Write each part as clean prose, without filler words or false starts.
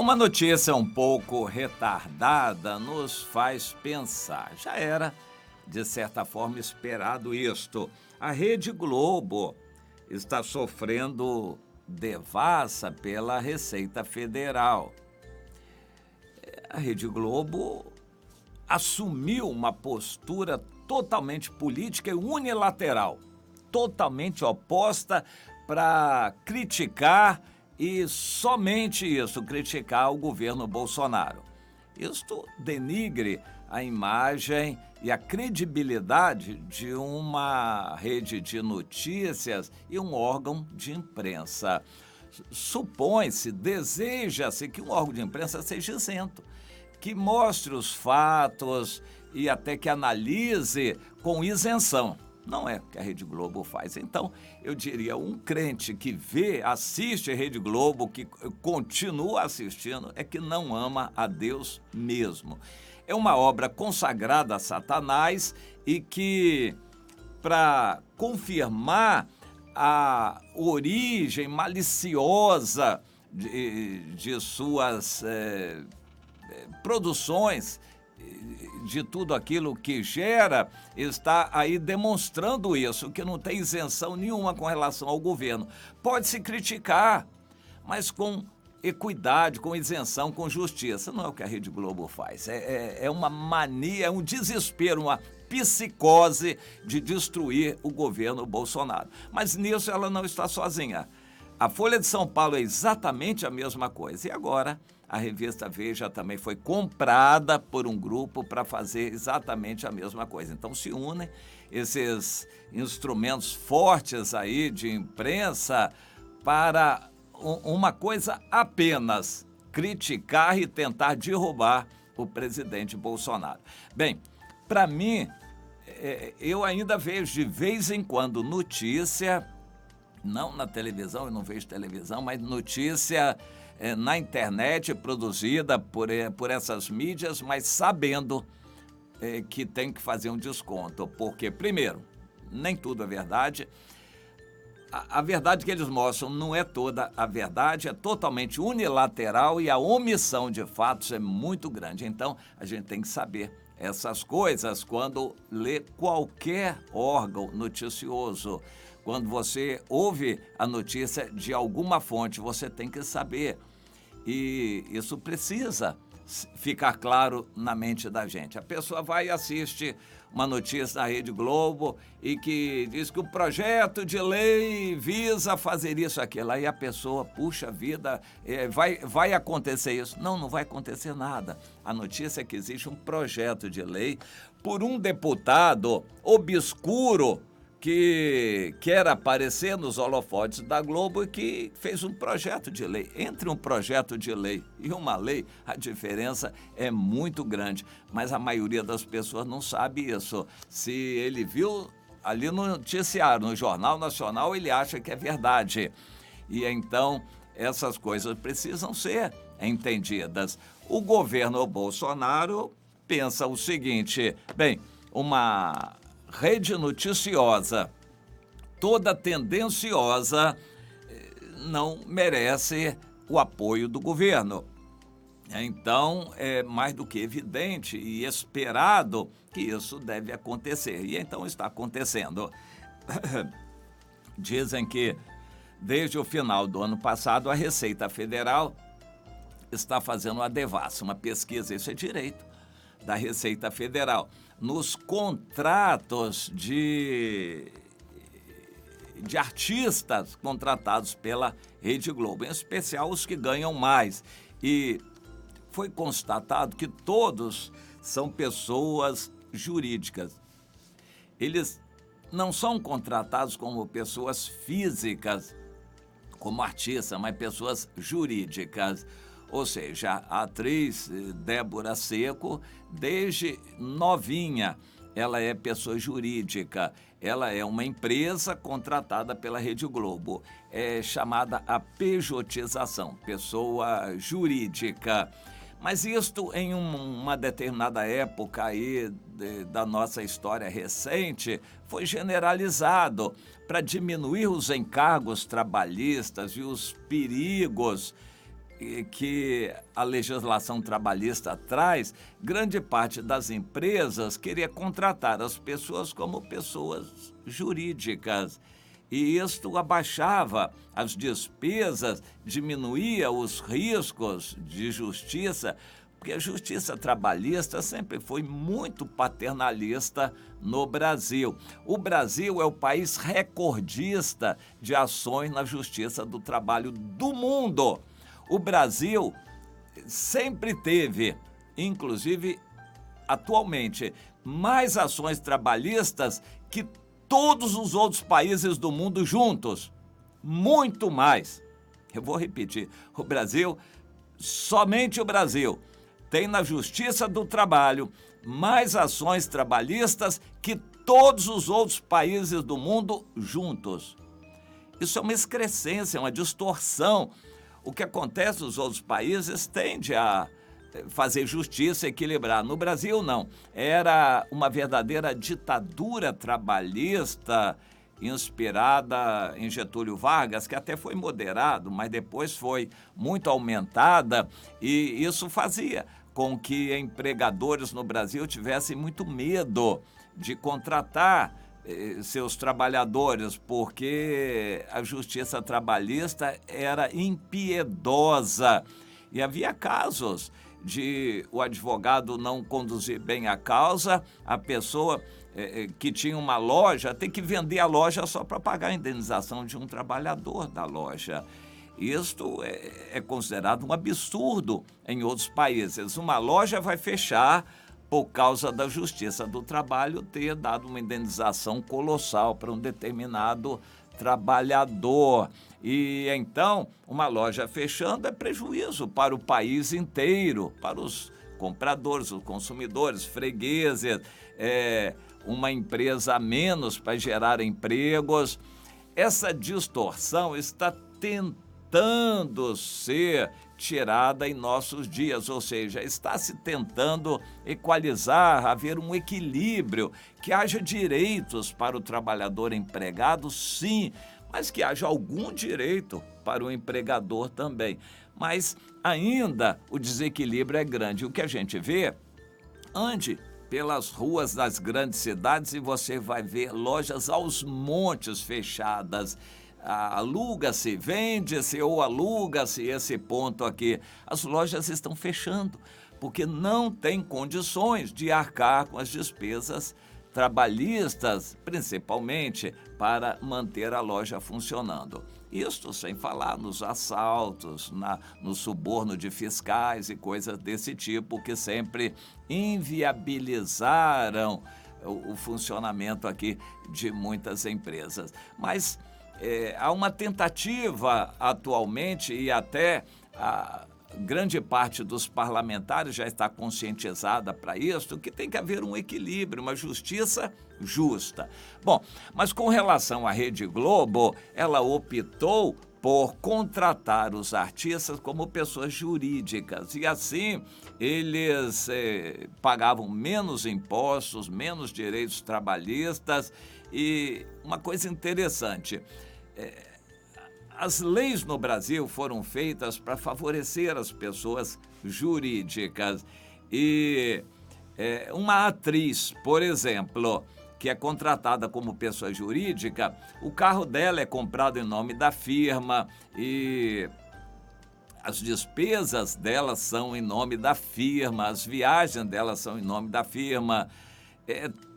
Uma notícia um pouco retardada nos faz pensar. Já era, de certa forma, esperado isto. A Rede Globo está sofrendo devassa pela Receita Federal. A Rede Globo assumiu uma postura totalmente política e unilateral, totalmente oposta para criticar e somente isso, criticar o governo Bolsonaro. Isto denigre a imagem e a credibilidade de uma rede de notícias e um órgão de imprensa. Supõe-se, deseja-se que um órgão de imprensa seja isento, que mostre os fatos e até que analise com isenção. Não é o que a Rede Globo faz. Então, eu diria, um crente que assiste a Rede Globo, que continua assistindo, é que não ama a Deus mesmo. É uma obra consagrada a Satanás e que, para confirmar a origem maliciosa de suas produções, de tudo aquilo que gera, está aí demonstrando isso, que não tem isenção nenhuma com relação ao governo. Pode-se criticar, mas com equidade, com isenção, com justiça. Não é o que a Rede Globo faz. É uma mania, é um desespero, uma psicose de destruir o governo Bolsonaro. Mas nisso ela não está sozinha. A Folha de São Paulo é exatamente a mesma coisa. E agora a revista Veja também foi comprada por um grupo para fazer exatamente a mesma coisa. Então se unem esses instrumentos fortes aí de imprensa para uma coisa apenas: criticar e tentar derrubar o presidente Bolsonaro. Bem, para mim, eu ainda vejo de vez em quando notícia, não na televisão, eu não vejo televisão, mas notícia na internet produzida por essas mídias, mas sabendo que tem que fazer um desconto. Porque, primeiro, nem tudo é verdade. A verdade que eles mostram não é toda a verdade, é totalmente unilateral e a omissão de fatos é muito grande. Então, a gente tem que saber essas coisas quando lê qualquer órgão noticioso. Quando você ouve a notícia de alguma fonte, você tem que saber. E isso precisa ficar claro na mente da gente. A pessoa vai e assiste uma notícia da Rede Globo e que diz que o projeto de lei visa fazer isso, aquilo. Aí a pessoa, puxa vida, vai acontecer isso. Não, não vai acontecer nada. A notícia é que existe um projeto de lei por um deputado obscuro que quer aparecer nos holofotes da Globo e que fez um projeto de lei. Entre um projeto de lei e uma lei, a diferença é muito grande, mas a maioria das pessoas não sabe isso. Se ele viu ali no noticiário, no Jornal Nacional, ele acha que é verdade. E então, essas coisas precisam ser entendidas. O governo Bolsonaro pensa o seguinte: bem, uma rede noticiosa toda tendenciosa não merece o apoio do governo. Então, é mais do que evidente e esperado que isso deve acontecer. E então está acontecendo. Dizem que, desde o final do ano passado, a Receita Federal está fazendo uma devassa, uma pesquisa, isso é direito da Receita Federal, nos contratos de artistas contratados pela Rede Globo, em especial os que ganham mais. E foi constatado que todos são pessoas jurídicas. Eles não são contratados como pessoas físicas, como artistas, mas pessoas jurídicas. Ou seja, a atriz Débora Seco, desde novinha, ela é pessoa jurídica. Ela é uma empresa contratada pela Rede Globo. É chamada a pejotização, pessoa jurídica. Mas isto, em uma determinada época aí da nossa história recente, foi generalizado para diminuir os encargos trabalhistas e os perigos que a legislação trabalhista traz, grande parte das empresas queria contratar as pessoas como pessoas jurídicas. E isto abaixava as despesas, diminuía os riscos de justiça, porque a justiça trabalhista sempre foi muito paternalista no Brasil. O Brasil é o país recordista de ações na justiça do trabalho do mundo. O Brasil sempre teve, inclusive atualmente, mais ações trabalhistas que todos os outros países do mundo juntos. Muito mais. Eu vou repetir. O Brasil, somente o Brasil, tem na Justiça do Trabalho mais ações trabalhistas que todos os outros países do mundo juntos. Isso é uma excrescência, uma distorção. O que acontece nos outros países tende a fazer justiça, equilibrar. No Brasil, não. Era uma verdadeira ditadura trabalhista inspirada em Getúlio Vargas, que até foi moderado, mas depois foi muito aumentada, e isso fazia com que empregadores no Brasil tivessem muito medo de contratar seus trabalhadores, porque a justiça trabalhista era impiedosa. E havia casos de o advogado não conduzir bem a causa, a pessoa que tinha uma loja ter que vender a loja só para pagar a indenização de um trabalhador da loja. Isto é considerado um absurdo em outros países. Uma loja vai fechar por causa da Justiça do Trabalho ter dado uma indenização colossal para um determinado trabalhador. E então, uma loja fechando é prejuízo para o país inteiro, para os compradores, os consumidores, fregueses, uma empresa a menos para gerar empregos. Essa distorção está tentando ser tirada em nossos dias, ou seja, está se tentando equalizar, haver um equilíbrio, que haja direitos para o trabalhador empregado, sim, mas que haja algum direito para o empregador também. Mas ainda o desequilíbrio é grande. O que a gente vê, ande pelas ruas das grandes cidades e você vai ver lojas aos montes fechadas. Aluga-se, vende-se ou aluga-se esse ponto aqui. As lojas estão fechando porque não têm condições de arcar com as despesas trabalhistas, principalmente para manter a loja funcionando. Isto sem falar nos assaltos, no suborno de fiscais e coisas desse tipo que sempre inviabilizaram o funcionamento aqui de muitas empresas. Mas há uma tentativa atualmente e até a grande parte dos parlamentares já está conscientizada para isso, que tem que haver um equilíbrio, uma justiça justa. Bom, mas com relação à Rede Globo, ela optou por contratar os artistas como pessoas jurídicas e assim eles pagavam menos impostos, menos direitos trabalhistas e uma coisa interessante, as leis no Brasil foram feitas para favorecer as pessoas jurídicas. E uma atriz, por exemplo, que é contratada como pessoa jurídica, o carro dela é comprado em nome da firma e as despesas dela são em nome da firma, as viagens dela são em nome da firma,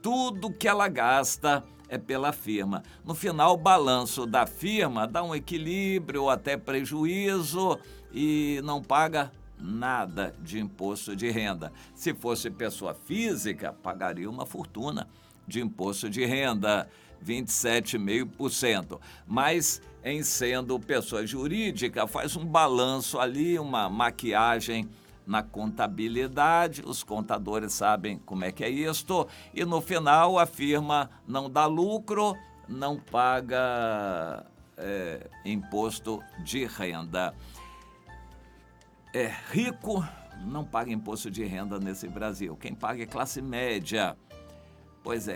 tudo que ela gasta é pela firma. No final, o balanço da firma dá um equilíbrio ou até prejuízo e não paga nada de imposto de renda. Se fosse pessoa física, pagaria uma fortuna de imposto de renda, 27,5%. Mas, em sendo pessoa jurídica, faz um balanço ali, uma maquiagem na contabilidade, os contadores sabem como é que é isto, e no final a firma não dá lucro, não paga imposto de renda. Rico não paga imposto de renda nesse Brasil, quem paga é classe média. Pois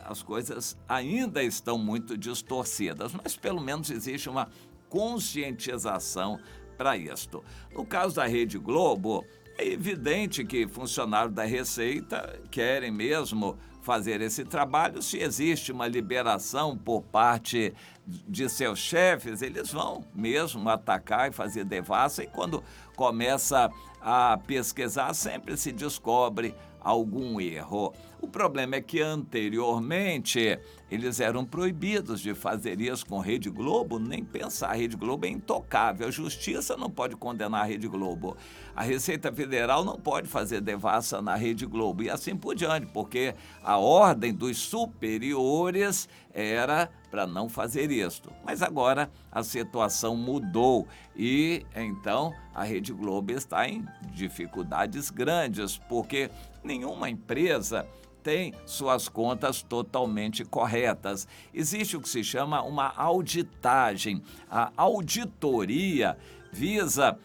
as coisas ainda estão muito distorcidas, mas pelo menos existe uma conscientização para isto. No caso da Rede Globo, é evidente que funcionários da Receita querem mesmo fazer esse trabalho. Se existe uma liberação por parte de seus chefes, eles vão mesmo atacar e fazer devassa, e quando começa a pesquisar, sempre se descobre algum erro. O problema é que anteriormente eles eram proibidos de fazer isso com Rede Globo, nem pensar. A Rede Globo é intocável, a justiça não pode condenar a Rede Globo, a Receita Federal não pode fazer devassa na Rede Globo e assim por diante, porque a ordem dos superiores era para não fazer isto. Mas agora a situação mudou e então a Rede Globo está em dificuldades grandes, porque nenhuma empresa tem suas contas totalmente corretas. Existe o que se chama uma auditagem. A auditoria visa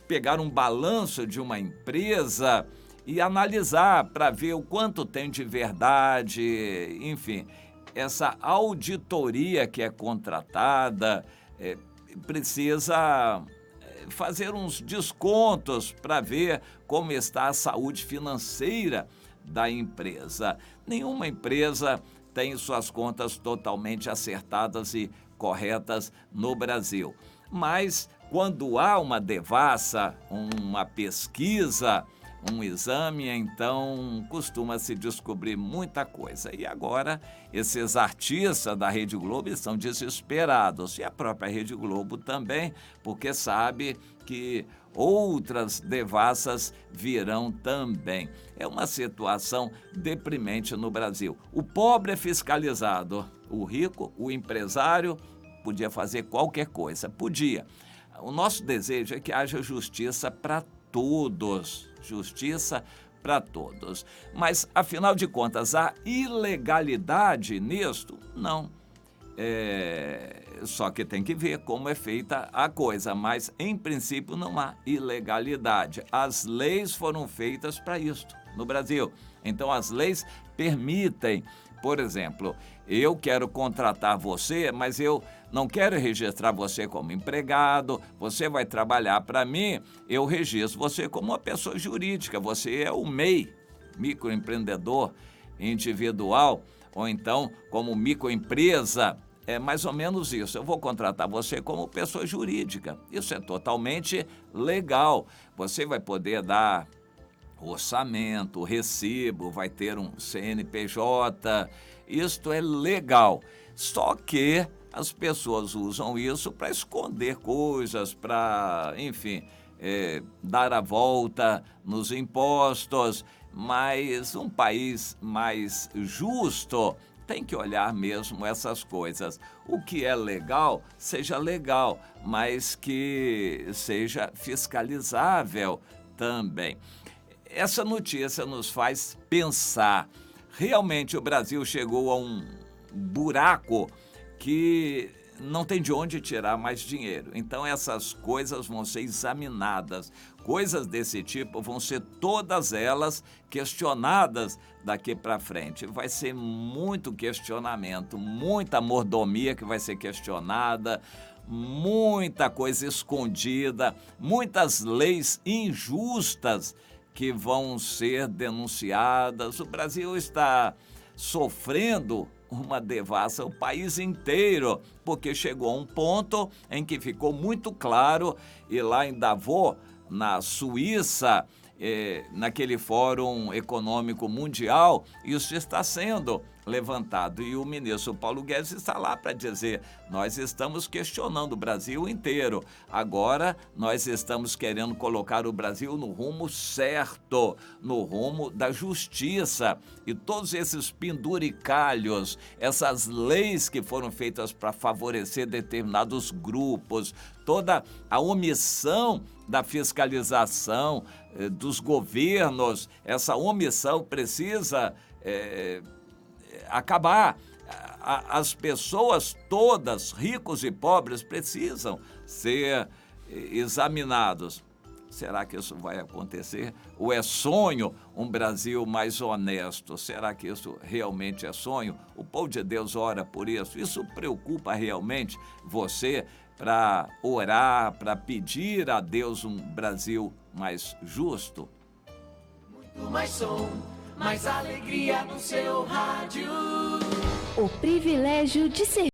pegar um balanço de uma empresa e analisar para ver o quanto tem de verdade, enfim. Essa auditoria que é contratada precisa fazer uns descontos para ver como está a saúde financeira da empresa. Nenhuma empresa tem suas contas totalmente acertadas e corretas no Brasil. Mas quando há uma devassa, uma pesquisa, um exame, então costuma-se descobrir muita coisa. E agora esses artistas da Rede Globo estão desesperados, e a própria Rede Globo também, porque sabe que outras devassas virão também. É uma situação deprimente no Brasil. O pobre é fiscalizado, o rico, o empresário, podia fazer qualquer coisa, podia. O nosso desejo é que haja justiça para todos, justiça para todos. Mas, afinal de contas, há ilegalidade nisto? Não. Só que tem que ver como é feita a coisa, mas, em princípio, não há ilegalidade. As leis foram feitas para isto no Brasil. Então, as leis permitem, por exemplo, eu quero contratar você, mas eu não quero registrar você como empregado, você vai trabalhar para mim, eu registro você como uma pessoa jurídica, você é o MEI, microempreendedor individual, ou então como microempresa. É mais ou menos isso. Eu vou contratar você como pessoa jurídica. Isso é totalmente legal. Você vai poder dar orçamento, recibo, vai ter um CNPJ. Isto é legal. Só que as pessoas usam isso para esconder coisas, para, enfim, dar a volta nos impostos. Mas um país mais justo tem que olhar mesmo essas coisas. O que é legal, seja legal, mas que seja fiscalizável também. Essa notícia nos faz pensar. Realmente o Brasil chegou a um buraco que não tem de onde tirar mais dinheiro. Então essas coisas vão ser examinadas. Coisas desse tipo vão ser todas elas questionadas daqui para frente. Vai ser muito questionamento, muita mordomia que vai ser questionada, muita coisa escondida, muitas leis injustas que vão ser denunciadas. O Brasil está sofrendo uma devassa, o país inteiro, porque chegou a um ponto em que ficou muito claro, e lá em Davos, na Suíça, naquele Fórum Econômico Mundial, isso está sendo levantado. E o ministro Paulo Guedes está lá para dizer: nós estamos questionando o Brasil inteiro. Agora nós estamos querendo colocar o Brasil no rumo certo, no rumo da justiça. E todos esses penduricalhos, essas leis que foram feitas para favorecer determinados grupos, toda a omissão da fiscalização dos governos, essa omissão precisa acabar. As pessoas todas, ricos e pobres, precisam ser examinados. Será que isso vai acontecer? Ou é sonho um Brasil mais honesto? Será que isso realmente é sonho? O povo de Deus ora por isso. Isso preocupa realmente você? para orar, para pedir a Deus um Brasil mais justo? Muito mais som, mais alegria no seu rádio. O privilégio de ser